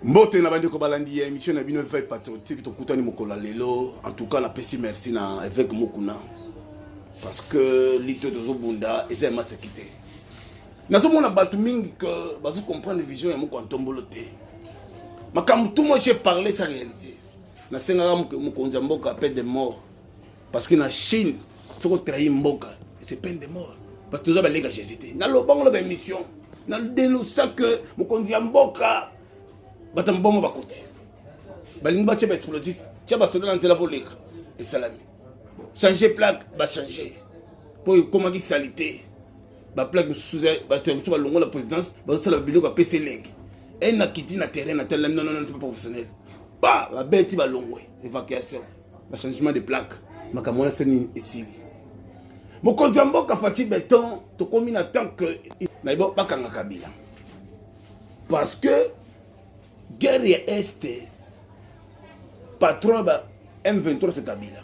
Mbote na bande ko balandi ya émission na bino veille patriotique to kutani mokola lelo. En tout cas la pesi merci na avec Mokuna parce que lito dozo bunda eza ma sécurité. Nazo mona batu mingi que bazo comprendre vision ya moko antombolote. Makambu tout moi j'ai parlé ça réalisé. Na senga mokonza mboka peine de mort parce que na Chine faut trahir mboka c'est peine de mort parce que nous avons les gars hésité. Na lo bango la émission na dénoncer que mokonza mboka batambomo bakoti balingi batie ba explosif tia basoda na nzela voleka esalami changer plaque ba changer pour comment qui salité ba plaque sous ba tu balongo la présidence ba sala biloko ba PC link et na kiti na terrain na tel non c'est pas professionnel ba beti balongwe évacuation ba changement de plaque makamona seni esili mokonzi mboka fati béton to komi na tant que na ibo bakanga Kabila parce que guerre est patron ba M23 c'est Kabila.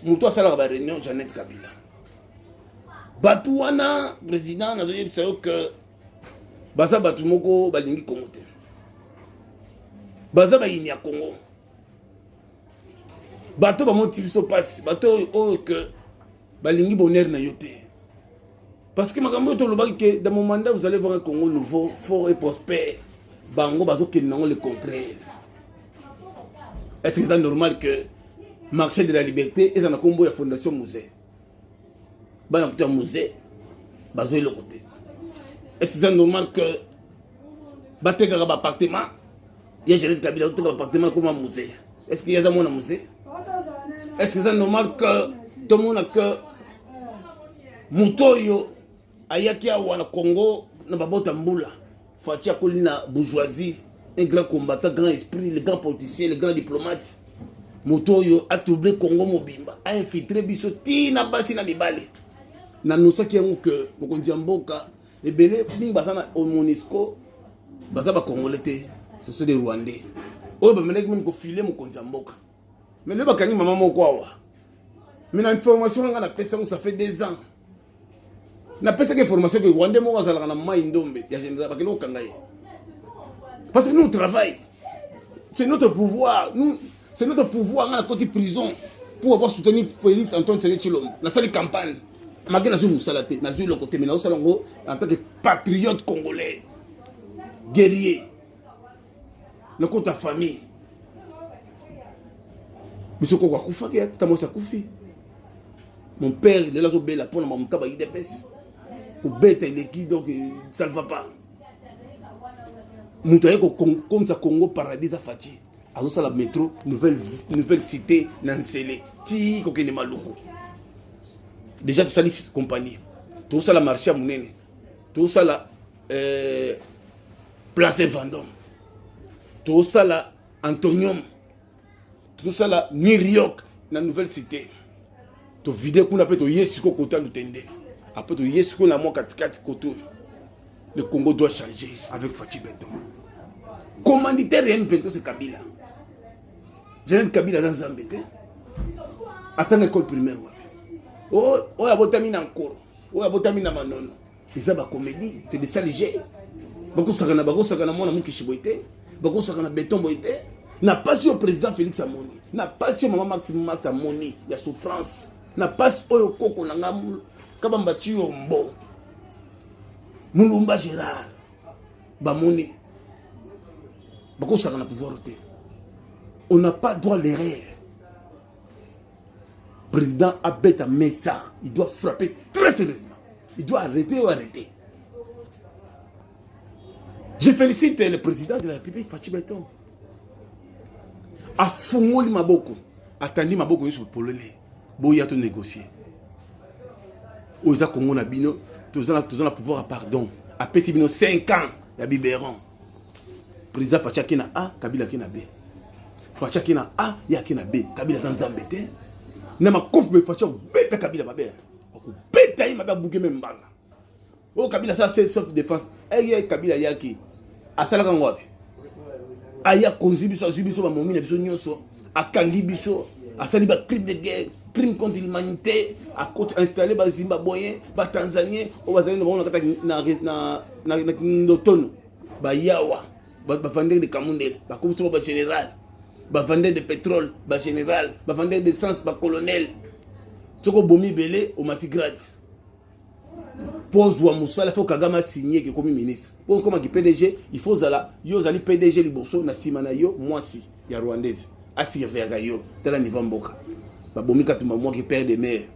Muto asala ba réunion Jeannette Kabila. Batu wana président nazo yebisa yo que baza batu moko balingi Congo te. Baza ba yini ya Congo. Batu ba motif so passe, batu o que balingi bonheur na yote. Parce que makambo to lobaki que dans mon mandat vous allez voir un Congo nouveau, fort et prospère. Bango bazo qui n'ont le contraire. Est-ce que c'est normal que marché de la liberté est un combo de la fondation musée? Bah un musée, bazo le côté. Est-ce que c'est normal que batte un appartement, il y a géré de Kabila un appartement comme un musée? Est-ce qu'il y a un musée? Est-ce que c'est normal que tout le monde a que Mutoyo ayaki awa na Congo na babota mbula? Fatia Kolina bourgeoisie, un grand combattant, grand esprit, le grand politicien, le grand diplomate. Motoyo a troublé Congo Mobimba, a infiltré biso tina basi na bibale. Na nosa ki yango que mokonzi mboka ebele bing basana au Monisco baza ba congolais te, ce sont des Rwandais. O ba menek même ko filer mokonzi mboka. Mais le bakangi maman moko awa. Mais na information nga na pesa ça fait 2 ans. Na pesa que formation que Rwanda mo wazala na mai ndombe ya général bakelo kangaye parce que nous travaillons, c'est notre pouvoir, nous c'est notre pouvoir à la côté prison pour avoir soutenu Félix Antoine Tshisekedi la seule campagne magana zo musalate na zo le côté mais na salongo en tant que patriote congolais guerrier le côté famille bisoko kwa kufa ke tamosa kufi mon père il est là zo bela pour na mukaba idps bête l'équipe donc ça ne va pas. Moutaye comme ça Congo paradis à Fati. Alors ça la métro nouvelle cité Nansele. Ti kokene maluko. Déjà tout ça les compagnie. Tout ça la marché à Mounene. Tout ça la place Vendôme. Tout ça la Antonium. Tout ça la New York la nouvelle cité. To vidéo qu'on appelle to yesiko kota lutende. Après, le Congo doit changer avec Fachi Béton. Commanditaire M23 c'est Kabila. Jeannette Kabila dans Zambété. Attends l'école primaire. Oh, il y a botamine encore. Oh, il y a botamine manono. C'est une comédie, c'est des salégés. Beaucoup de sakana, mon ami Kishiboité. Beaucoup de sakana béton boité. N'a pas su au président Félix Amoni. N'a pas su au maman Martin Amoni. Il y a souffrance. N'a pas su au Koko Nangamou. Kabambati Ombo Mulumba Gérard Bamoni Bako ça na pouvoir voter. On n'a pas droit à l'erreur. Président Abeta Messa, il doit frapper très sérieusement. Il doit arrêter ou arrêter. Je félicite le président de la République Fachi Béton. A fongoli maboko, attendi maboko sur le polonais. Boya to négocier. Aux Congo na bino, tous on a pouvoir à pardon. A petit bino 5 ans, ya biberon. Président Facha na A, Kabila na B. Facha na A, ya na B. Kabila dans Zambété. Na ma kof be Facha beta Kabila mabe. Ko beta yi mabe buke membanga. O Kabila ça c'est sauf défense. Eh Kabila yaki. Asala ngwapi. Aya konzi biso azubiso ba momi na biso nyonso. Akangi biso. Asali ba crime de guerre. Crime contre l'humanité à côté installé par Zimbabwe, par Tanzanie, au Bazali na l'automne, ba Yawa, vendeur de Kamundel, comme ça, général, vendeur de pétrole, général, vendeur d'essence, colonel. Ce que Bomi Belé au Matigrade. Pose ou Moussa, il faut Kagama signer que comme ministre. Pour comme PDG, il faut zala, yo zali PDG liboso na simana yo, moi si, ya rwandaise. Asi ya yo, tala niveau mboka. Ba Bomi katuma moi qui perd des mères.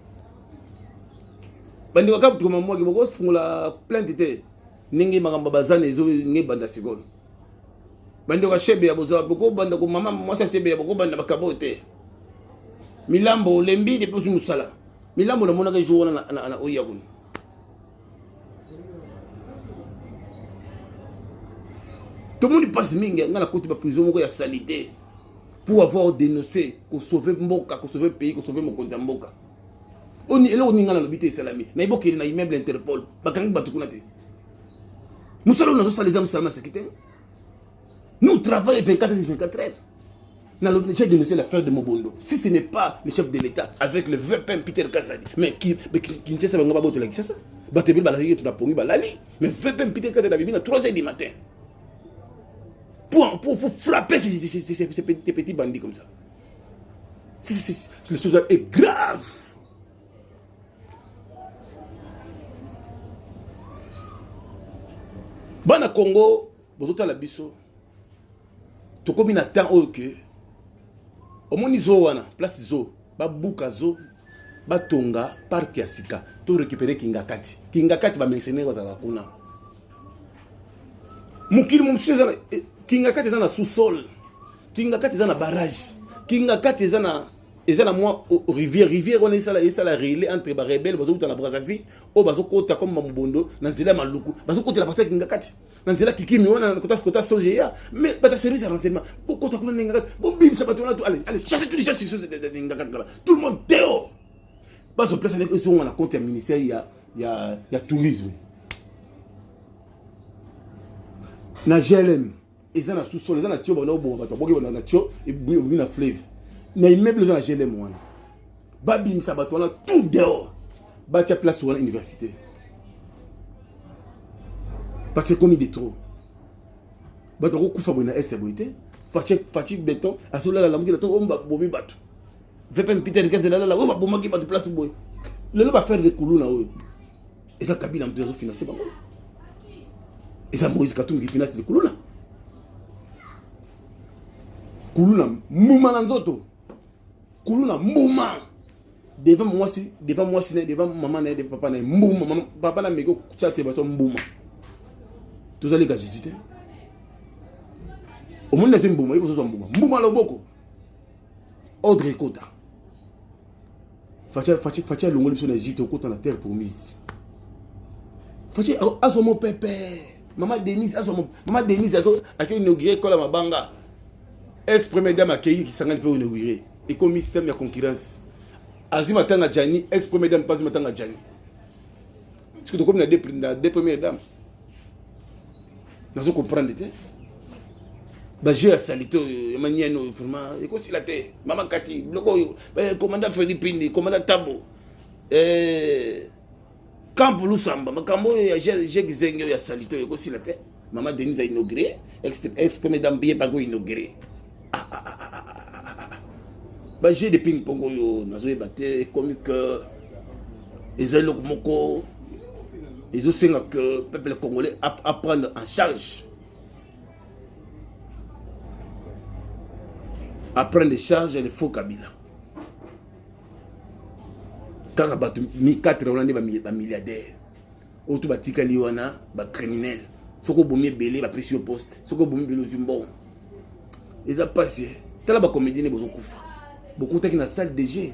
Bandi wakap tuma moi qui boko fungula plainte te. Ningi magamba bazane ezo nge banda seconde. Bandi wa shebe ya bozo boko banda ko mama moi ça shebe ya boko banda bakabote. Milambo lembi de posu musala. Milambo na mona ka jour na oya kun. Tout le monde passe mingi ngana koti ba prison moko ya salité pour avoir dénoncé pour sauver mboka, pour sauver pays, pour sauver mokonza mboka. On est là on ngana lobité salami. Na iboke na immeuble Interpol, bakangi batukuna te. Musala na zo saliza musala sécurité. Nous travaillons 24 heures. J'ai dénoncé l'affaire de Mobondo. Si ce n'est pas le chef de l'État avec le VPM Peter Kazadi, mais qui ne sait pas si c'est ça. Mais VPM Peter Kazadi a à 3 h du matin. Pour frapper ces petits bandits comme ça. La chose est grave. Bana Congo, vous avez la biso. Tu comme une attente ok. Au moins zo wana place zo ba buka zo ba tonga parc ya sika to récupérer kingakati ba mentionner kwa za kuna mukili mumsie za kingakati za na sous-sol kingakati za na barrage kingakati za na moi rivière on est ça la relais entre ba rebelle bazo na Brazzaville o bazo kota comme Mamubondo na nzela maluku bazo kota la partie kingakati na nzela kikimi wana kota sojeya mais bata service de renseignement pourquoi kota kuna ngakati bo bim ça bato allez cherchez tous les gens sur de ngakati là tout le monde dehors bazo place avec eux on a compte ya ministère ya tourisme na GLM ils en a sous-sol ils en a tio ba bon bato boki na tio et na fleuve na immeuble dans la GLM wana babim ça bato là tout dehors batia place sur l'université parce que comme il est trop bato ko kufa bona SBT fatigue béton asola la muki la to omba bomi bato VPM Peter Kazela la omba bomaki bato place boy le va faire des coulous là haut et ça Kabila mtezo financer bango et ça Moïse Katumbi qui finance les coulous là Kuluna mouma na nzoto Kuluna mouma devant moi si devant maman devant papa na mouma papa na meko kuchate baso mouma tous allez gazisiter au monde na mouma il faut so mouma loboko ordre kota fatia longo biso na Egypte kota na terre promise fatia aso mon pépé maman Denise a inauguré kola mabanga ex-première dame accueilli qui s'engage pour inaugurer. Et comme système de concurrence. Azima Tanga Djani, ex-première dame, pas Azima Tanga Djani. Est-ce que tu comprends les deux premières dames? Nous comprenons. J'ai la salité, Emmanuel, vraiment. Et comme si la tête, Maman Kati, le commandant Philippine, commandant Tabo, Campo Lusamba, Makambo, j'ai gizé la salité, et comme si la tête, Maman Denise a inauguré, ex-première dame, bien pas inauguré. J'ai des ping-pong, nazo batté comme que les élèves moko, ils ont signé que le peuple congolais à prendre en charge, à prendre en charge les faux Kabila. Car ni 4 Hollandais ba milliardaires, auto batika liwana ba criminel, soko bomé belé ba précieux poste, soko bomé belé zumbon. Ils ont passé. Tala ba comédien ne besoin kufa. Beaucoup qui na salle de jeu.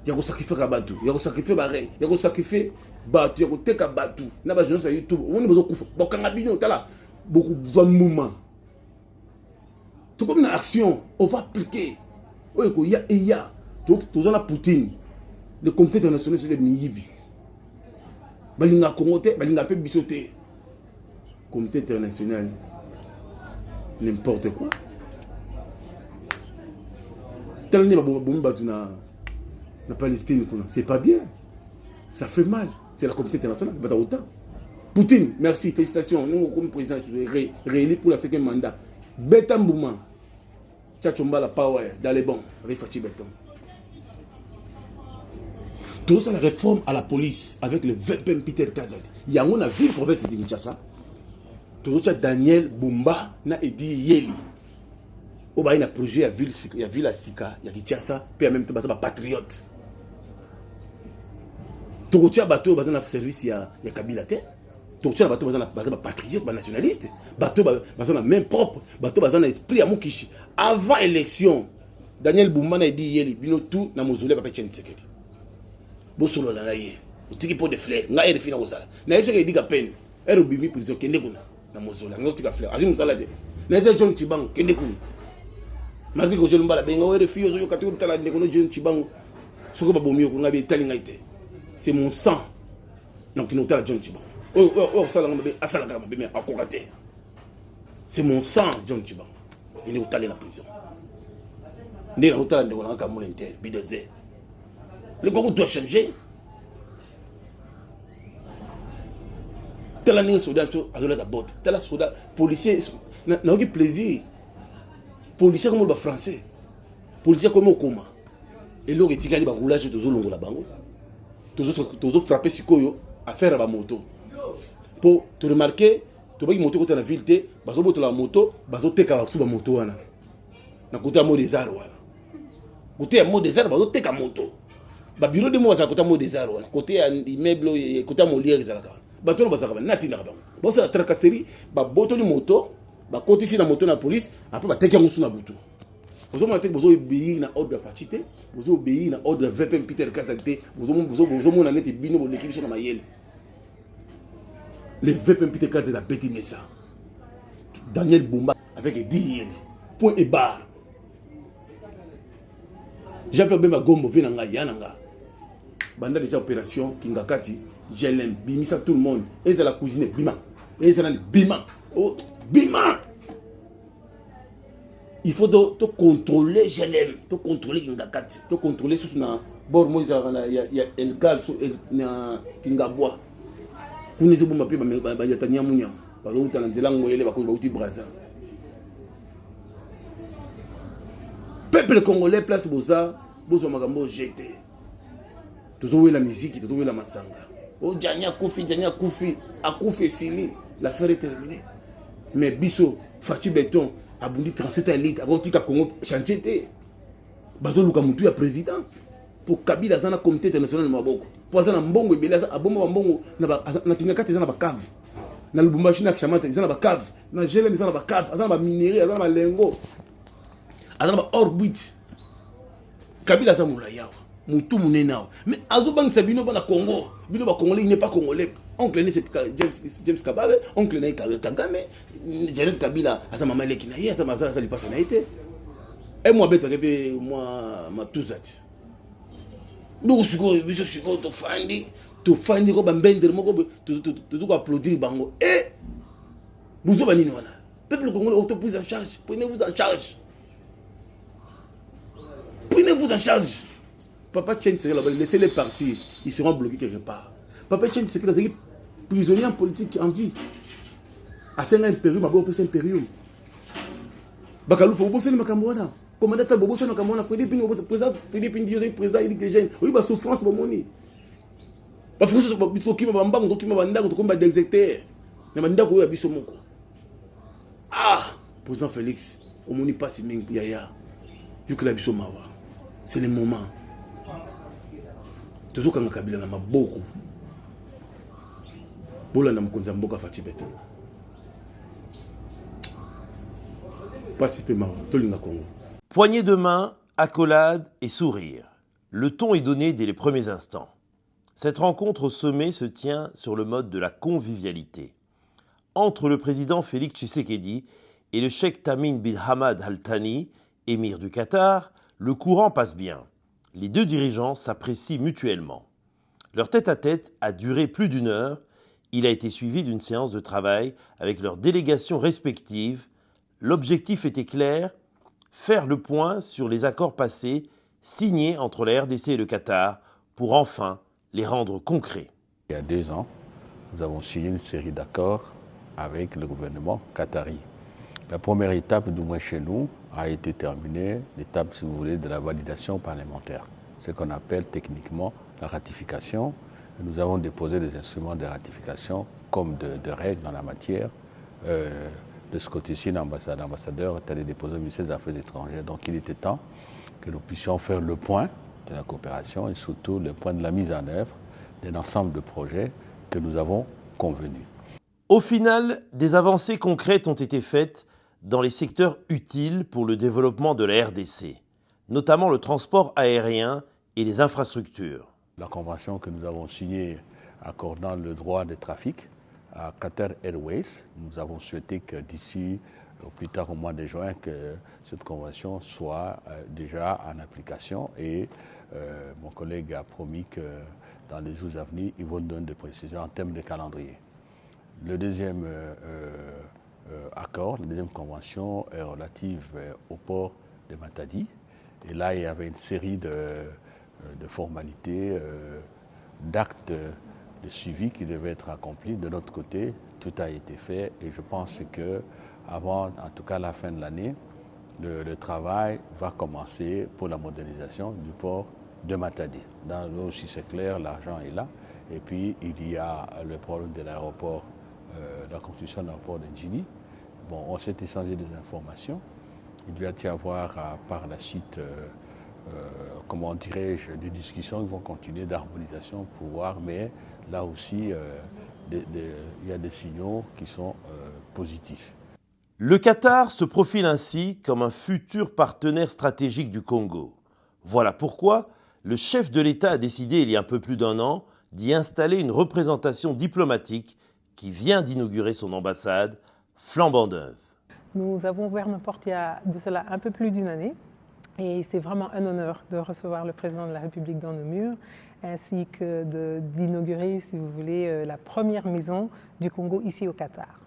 Il y a sacrifier Kabatu, il y a sacrifier Baré, il y a sacrifier Batu, il y a teka Batu. Na ba jeune sur YouTube, on ne besoin kufa. Bokanga bino tala beaucoup besoin mouvement. Tout comme une action, on va appliquer. Oui, il y a donc tous la Poutine. Le comité international sur les Miyibi. Balinga Kongote, balinga pe bisoté. Comité international n'importe quoi. La Palestine, c'est pas bien. Ça fait mal. C'est la communauté internationale. Poutine, merci, félicitations. Nous comme président réélu pour la 5e mandat. Beta Mbouma, Tchachomba la power, dans les bons, Rifachi Beton. Tout ça, la réforme à la police avec le VPM Peter Kazadi. Il y a une ville province de Kinshasa. Tout ça, Daniel Bumba, na Edi Yeli. Au bas, il y a un projet à ville, il y a ville à Sika, il y a Kinshasa, puis en même temps, il y a patriote. Tout ça, bateau, dans le service, il y a Kabila. Tout ça, bateau, dans le patriote, nationaliste. Bateau, dans la main propre. Bateau, dans l'esprit à Mukishi. Avant l'élection, Daniel Bumba, na Edi Yeli, il y a tout dans le mausolée, papa Tchen Tsekedi. Bosolo la naie otiki po de fleur nga ere fina kozala na yeso ke dika peine ere bimi prison kende kuna na mozola nga otika fleur azimi musala te na yeso John Chibango kende kuna marbi ko jolumba la benga ere fio zo yokati utala ndeko no John Chibango soko babomi ko nga be tali nga ite c'est mon sang donc il notala John Chibango oh sala nga be asala ka be me akokate c'est mon sang John Chibango il est utali na prison ndela utala ndeko na ka monenter bidoze. Le Congo doit changer. Tel un soldat à la botte. Tel un soldat policier n'a aucun plaisir. Policier comme le français. Policier comme au coma. Et l'eau est tirée par roulage de zolo la bango. Toujours frapper sur koyo à faire la moto. Pour te remarquer, tu vois une moto côté la ville té, bazo moto la moto, bazo te ka sous la moto wana. Na côté mot des arts wana. Côté mot des arts bazo te ka moto. Ba bureau de moi ça côté mot des arts côté immeuble côté molière ezalaka bato bazaka nati na bango bosa la tracasserie ba boto ni moto ba côté si na moto na police après ba teki ngusu na butu bozo mo teki bozo obéir na ordre fatité bozo obéir na ordre VPM Peter Kazadi bozo mo na neti bino bo l'équipe sur na mayele le VPM Peter Kazadi la bêti messa Daniel Bumba avec Edi Yeli point et barre Jean-Pierre Bemba Gombo vient nga yananga banda déjà opération Kingakati je l'aime bimisa tout le monde et ça la cuisine bima et ça la bima oh bima il faut te contrôler je l'aime te contrôler Kingakati te contrôler sous na bord moi il y a el gal sous na Kingabwa kunise bomba pe ba yatania munya ba uta na nzela ngoyele ba ko ba uti Brazza peuple congolais place boza bozo makambo jeté toujours la musique toujours la masanga oh janya kufi akufi sili l'affaire est terminée mais biso Fachi Beton abundi 37 litres abotika Congo chantier té bazo luka mutu ya président pour Kabila zana comité international maboko pour zana mbongo ebele abomba mbongo na Kingakati zana ba cave na Lubumbashi na Chamata zana ba cave na Jelem zana ba cave zana ba minerai zana ba lengo zana ba orbite Kabila za mulaya mutu munenao mais azobang sabino bana Congo bino ba congolais il n'est pas congolais oncle né c'est James Kabare oncle né Kagame Janet Kabila asa mama leki na yesa maza ça lui passe na été et moi beta kepe moi ma tuzati donc siko to fandi ko bambender moko to applaudir bango et vous obanini wana peuple congolais auto prise en charge prenez-vous en charge. Prenez-vous en charge. Papa Tchen Tseke là-bas, laissez-les partir. Ils seront bloqués quelque part. Papa Tchen Tseke là, prisonnier en politique en vie. À Saint-Impérium, à Bobo Saint-Impérium. Bakalou, faut bosser le Makamouana. Commandant Bobo Saint-Makamouana, Philippe Ndiyo, président Éric Degène. Oui, bah souffrance, bah moni. Bah France, bah bitoki, bah bambang, toki, bah banda, toki, bah d'exécuter. Mais banda, quoi, abisso moko. Ah, président Félix, au moni pas si ming yaya. Yuka abisso mawa. C'est le moment. Toujours quand Kabila n'a pas beaucoup. Bola n'a pas beaucoup Fachi Beton. Pas si peu marrant. Poignée de main, accolade et sourire. Le ton est donné dès les premiers instants. Cette rencontre au sommet se tient sur le mode de la convivialité. Entre le président Félix Tshisekedi et le cheikh Tamim bin Hamad Al Thani, émir du Qatar, le courant passe bien. Les deux dirigeants s'apprécient mutuellement. Leur tête-à-tête a duré plus d'1 heure. Il a été suivi d'une séance de travail avec leurs délégations respectives. L'objectif était clair, faire le point sur les accords passés signés entre la RDC et le Qatar pour enfin les rendre concrets. Il y a 2 ans, nous avons signé une série d'accords avec le gouvernement qatari. La première étape, du moins chez nous, a été terminée, l'étape, si vous voulez, de la validation parlementaire, ce qu'on appelle techniquement la ratification. Nous avons déposé des instruments de ratification comme de règles en la matière. De ce côté-ci, l'ambassadeur est allé déposer au ministère des Affaires étrangères. Donc il était temps que nous puissions faire le point de la coopération et surtout le point de la mise en œuvre d'un ensemble de projets que nous avons convenus. Au final, des avancées concrètes ont été faites dans les secteurs utiles pour le développement de la RDC, notamment le transport aérien et les infrastructures. La convention que nous avons signée accordant le droit de trafic à Qatar Airways, nous avons souhaité que d'ici au plus tard au mois de juin, que cette convention soit déjà en application et mon collègue a promis que dans les jours à venir, ils vont nous donner des précisions en termes de calendrier. Le deuxième accord, la deuxième convention est relative au port de Matadi. Et là, il y avait une série de formalités, d'actes de suivi qui devaient être accomplis. De notre côté, tout a été fait et je pense que avant, en tout cas la fin de l'année, le travail va commencer pour la modernisation du port de Matadi. Dans l'eau aussi, c'est clair, l'argent est là. Et puis, il y a le problème de l'aéroport, la construction de l'aéroport de Njili. Bon, on s'est échangé des informations. Il doit y avoir par la suite, comment dirais-je, des discussions qui vont continuer d'harmonisation pour voir, mais là aussi, il y a des signaux qui sont positifs. Le Qatar se profile ainsi comme un futur partenaire stratégique du Congo. Voilà pourquoi le chef de l'État a décidé, il y a un peu plus d'un an, d'y installer une représentation diplomatique qui vient d'inaugurer son ambassade flambant neuve. Nous avons ouvert nos portes il y a de cela un peu plus d'une année et c'est vraiment un honneur de recevoir le président de la République dans nos murs ainsi que d'inaugurer, si vous voulez, la première maison du Congo ici au Qatar.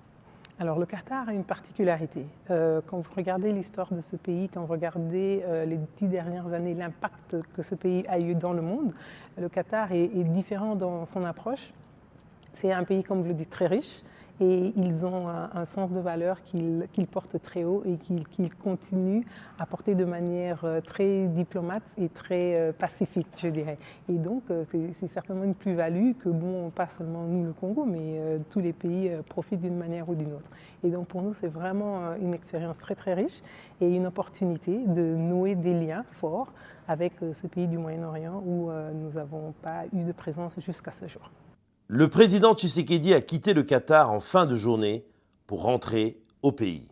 Alors le Qatar a une particularité. Quand vous regardez l'histoire de ce pays, quand vous regardez les 10 dernières années, l'impact que ce pays a eu dans le monde, le Qatar est différent dans son approche. C'est un pays, comme vous le dites, très riche et ils ont un sens de valeur qu'ils portent très haut et qu'ils continuent à porter de manière très diplomate et très pacifique, je dirais. Et donc, c'est certainement une plus-value que, bon, pas seulement nous, le Congo, mais tous les pays profitent d'une manière ou d'une autre. Et donc, pour nous, c'est vraiment une expérience très, très riche et une opportunité de nouer des liens forts avec ce pays du Moyen-Orient où nous n'avons pas eu de présence jusqu'à ce jour. Le président Tshisekedi a quitté le Qatar en fin de journée pour rentrer au pays.